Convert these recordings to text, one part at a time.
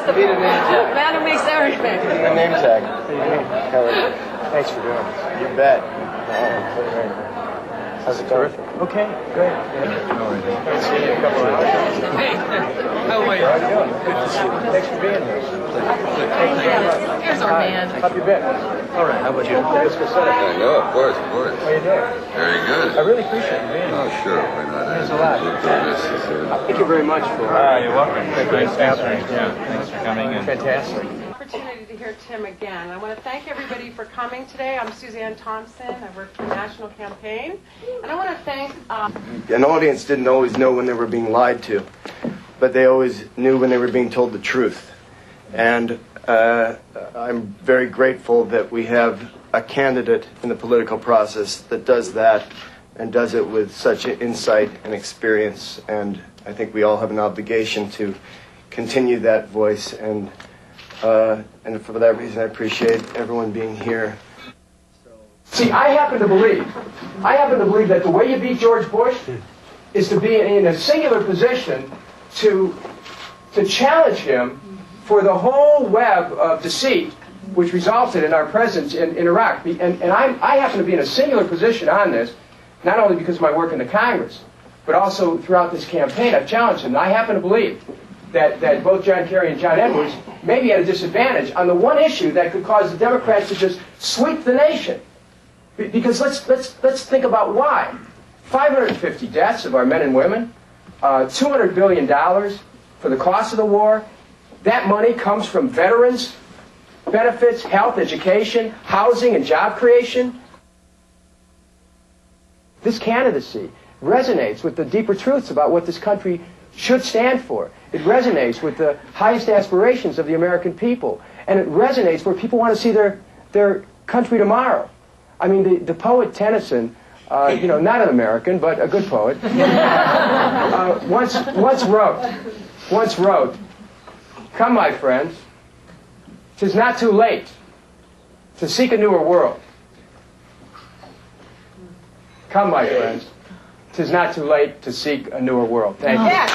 the man who makes everything. My name tag. Kelly, thanks for doing this. You bet. How's it going? Okay, great. Haven't seen you in a couple of hours. Hey, how are you? How are you doing? Good to see you. Thanks for being here. Here's our man. How you been? All right, how about you? Dennis Kucinich. I know, of course. How you doing? Very good. I really appreciate you being here. Oh, sure, why not? Thanks a lot. Thank you very much for... You're welcome. Thanks for coming. Fantastic. Opportunity to hear Tim again. I want to thank everybody for coming today. I'm Suzanne Thompson. I work for the National Campaign. And I want to thank... An audience didn't always know when they were being lied to, but they always knew when they were being told the truth. And I'm very grateful that we have a candidate in the political process that does that and does it with such insight and experience. And I think we all have an obligation to continue that voice. And for that reason, I appreciate everyone being here. See, I happen to believe that the way you beat George Bush is to be in a singular position to challenge him for the whole web of deceit which resulted in our presence in Iraq. And I happen to be in a singular position on this, not only because of my work in the Congress, but also throughout this campaign. I've challenged him. And I happen to believe that both John Kerry and John Edwards may be at a disadvantage on the one issue that could cause the Democrats to just sweep the nation. Because let's think about why. 550 deaths of our men and women, $200 billion for the cost of the war. That money comes from veterans, benefits, health, education, housing, and job creation. This candidacy resonates with the deeper truths about what this country should stand for. It resonates with the highest aspirations of the American people. And it resonates where people want to see their country tomorrow. I mean, the poet Tennyson, not an American, but a good poet, once wrote, "Come, my friends, 'tis not too late to seek a newer world. Come, my friends, 'tis not too late to seek a newer world." Thank you. Yes.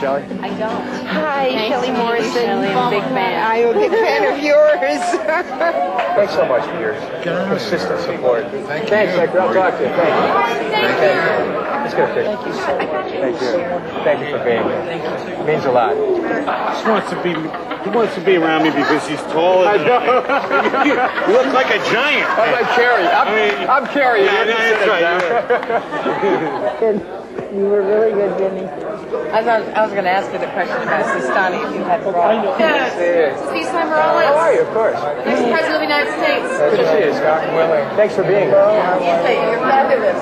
Shelley? I don't. Hi, Nice Kelly to meet you, Morrison. Shelley. I'm a big fan. I'm a big fan of yours. Thanks so much for your consistent support. Thanks, I'll talk to you. Thank you. Let's get a picture. Thank you so much. Thank you. Thank you for being here. It means a lot. He wants to be around me because he's taller than me. You look like a giant. I'm like Kerry. I'm Kerry. Yeah, that's right. You were really good, Jimmy. I was going to ask you the question about Sistani if you had brought. Yes. Steve Morales. How are you? Of course. Next President of the United States. Good to see you, Scott. Thanks for being here. You're fabulous.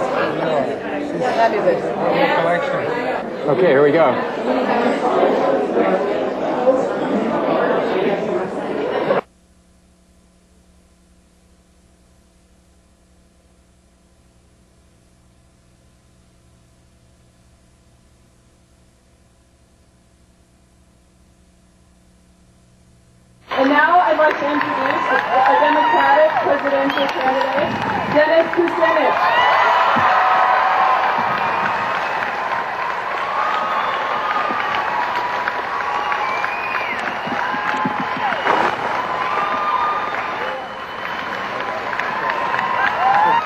Fabulous. Okay, here we go. And now I'd like to introduce a Democratic presidential candidate, Dennis Kucinich.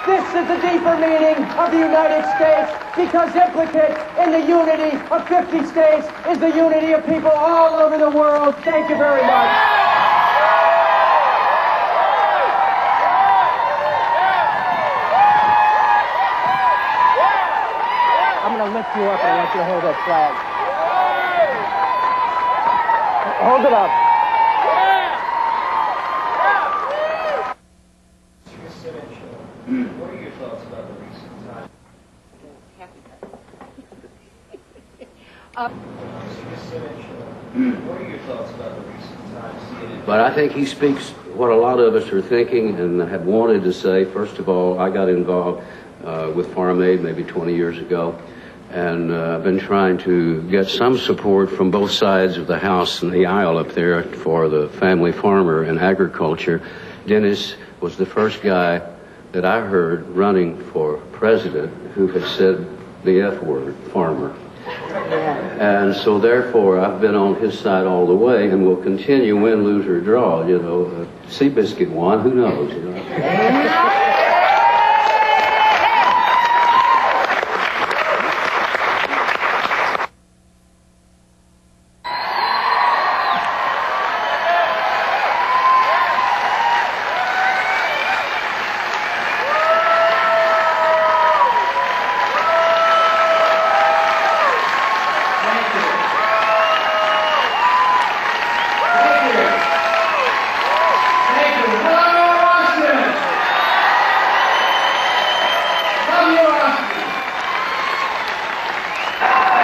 This is the deeper meaning of the United States, because implicit in the unity of 50 states is the unity of people all over the world. Thank you very much. I'm going to lift you up and I want you to hold that flag. Hold it up. What are your thoughts about the recent time? What are your thoughts about the recent times? But I think he speaks what a lot of us are thinking and have wanted to say. First of all, I got involved with Farm Aid maybe 20 years ago, and I've been trying to get some support from both sides of the house and the aisle up there for the family farmer and agriculture. Dennis was the first guy that I heard running for president who had said the F word, farmer. And so therefore I've been on his side all the way and will continue, win, lose, or draw. You know, Seabiscuit won, who knows, you know.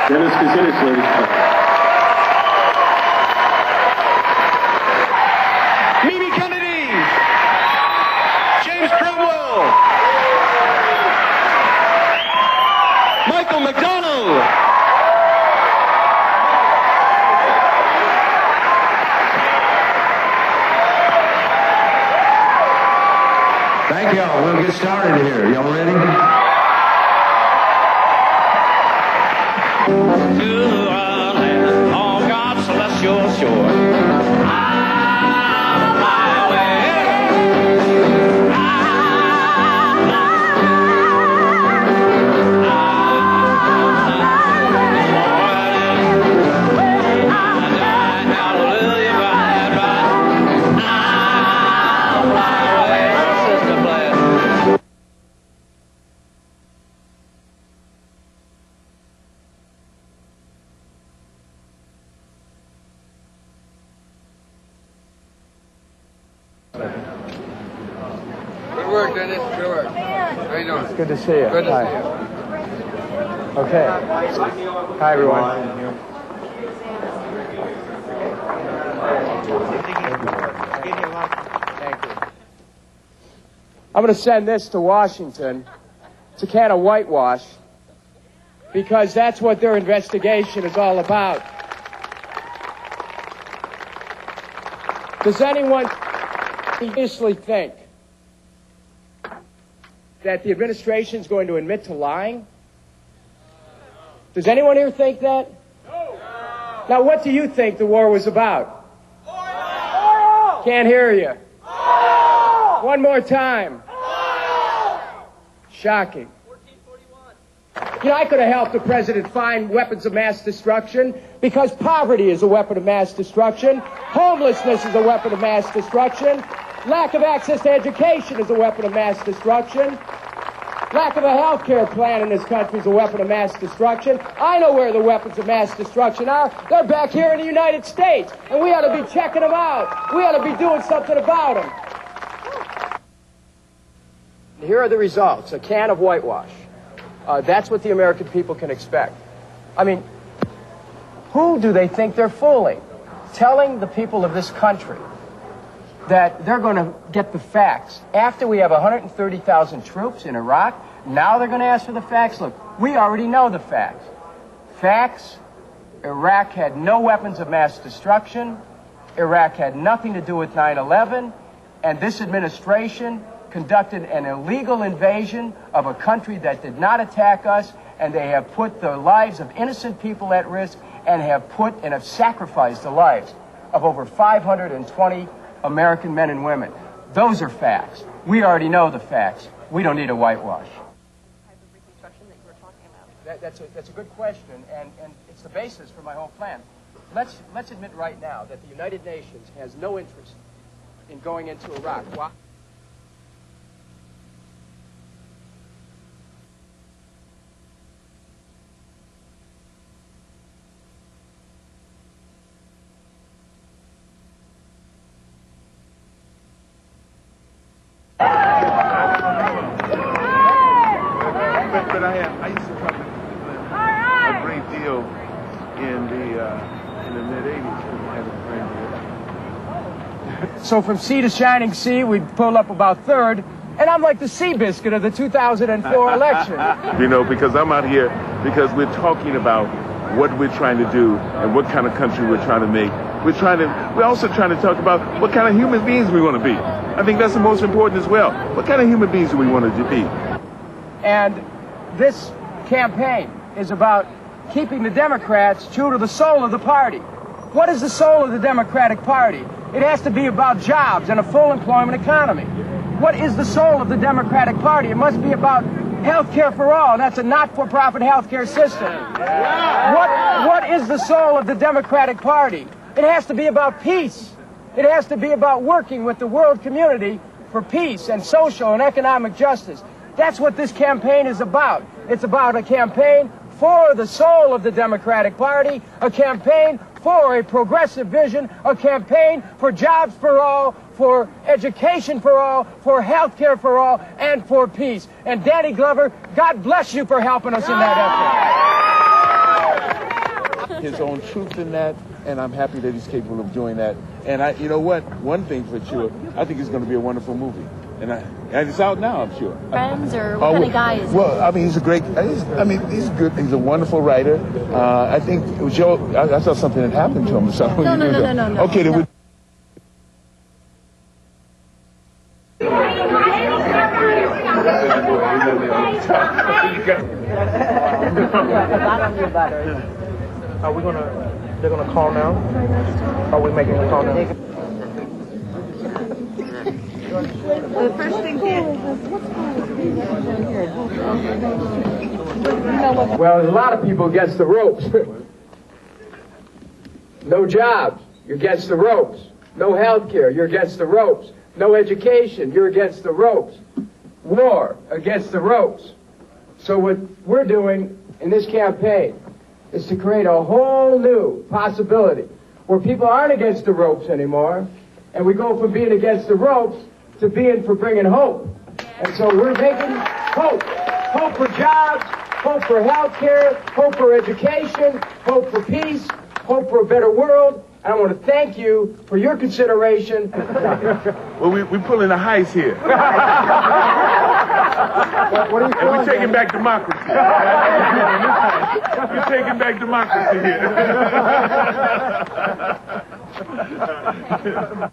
Dennis Kucinich, ladies and gentlemen. Mimi Kennedy, James Cromwell, Michael McDonald, Thank y'all. We'll get started here. Y'all ready? to our land on God's celestial shore. Good work, Dennis. Good work. How you doing? Good to see you. Good to Hi. see you. Okay. Hi, everyone. Thank you. I'm going to send this to Washington. It's a can of whitewash because that's what their investigation is all about. Does anyone seriously think that the administration is going to admit to lying? Does anyone here think that? No. Now, what do you think the war was about? Oil. Can't hear you. Oil. One more time. Oil. Shocking. 1441. You know, I could have helped the president find weapons of mass destruction because poverty is a weapon of mass destruction. Homelessness is a weapon of mass destruction. Lack of access to education is a weapon of mass destruction. Lack of a health care plan in this country is a weapon of mass destruction. I know where the weapons of mass destruction are. They're back here in the United States, and we ought to be checking them out. We ought to be doing something about them. Here are the results, a can of whitewash. That's what the American people can expect. I mean, who do they think they're fooling? Telling the people of this country that they're going to get the facts. After we have 130,000 troops in Iraq, now they're going to ask for the facts. Look, we already know the facts. Facts, Iraq had no weapons of mass destruction. Iraq had nothing to do with 9/11. And this administration conducted an illegal invasion of a country that did not attack us. And they have put the lives of innocent people at risk and have put and have sacrificed the lives of over 520 American men and women. Those are facts. We already know the facts. We don't need a whitewash. That's a good question, and it's the basis for my whole plan. Let's admit right now that the United Nations has no interest in going into Iraq. Why? But I used to come to a great deal in the mid-'80s when I had a friend here. So from sea to shining sea, we pull up about third, and I'm like the Seabiscuit of the 2004 election. You know, because I'm out here because we're talking about what we're trying to do and what kind of country we're trying to make. We're also trying to talk about what kind of human beings we want to be. I think that's the most important as well. What kind of human beings do we want to be? And this campaign is about keeping the Democrats true to the soul of the party. What is the soul of the Democratic Party? It has to be about jobs and a full employment economy. What is the soul of the Democratic Party? It must be about health care for all. That's a not-for-profit health care system. What is the soul of the Democratic Party? It has to be about peace. It has to be about working with the world community for peace and social and economic justice. That's what this campaign is about. It's about a campaign for the soul of the Democratic Party, a campaign for a progressive vision, a campaign for jobs for all, for education for all, for health care for all, and for peace. And Danny Glover, God bless you for helping us in that effort. His own truth in that, and I'm happy that he's capable of doing that. And you know what? One thing for sure, I think it's going to be a wonderful movie. And it's out now, I'm sure. Friends, or what kind of guy is he? Well, I mean, he's a great. He's good. He's a wonderful writer. I think Joe. I thought something had happened to him. Or something. No. Okay, then. Are we they're gonna call now? Are we making a call now? The first thing Well, there's a lot of people against the ropes. No jobs, you're against the ropes. No health care, you're against the ropes. No education, you're against the ropes. War, against the ropes. So what we're doing in this campaign is to create a whole new possibility where people aren't against the ropes anymore, and we go from being against the ropes to being for bringing hope. And so we're making hope. Hope for jobs, hope for health care, hope for education, hope for peace, hope for a better world. And I want to thank you for your consideration. Well, we're pulling a heist here. What are you and we're taking back democracy. We're taking back democracy here.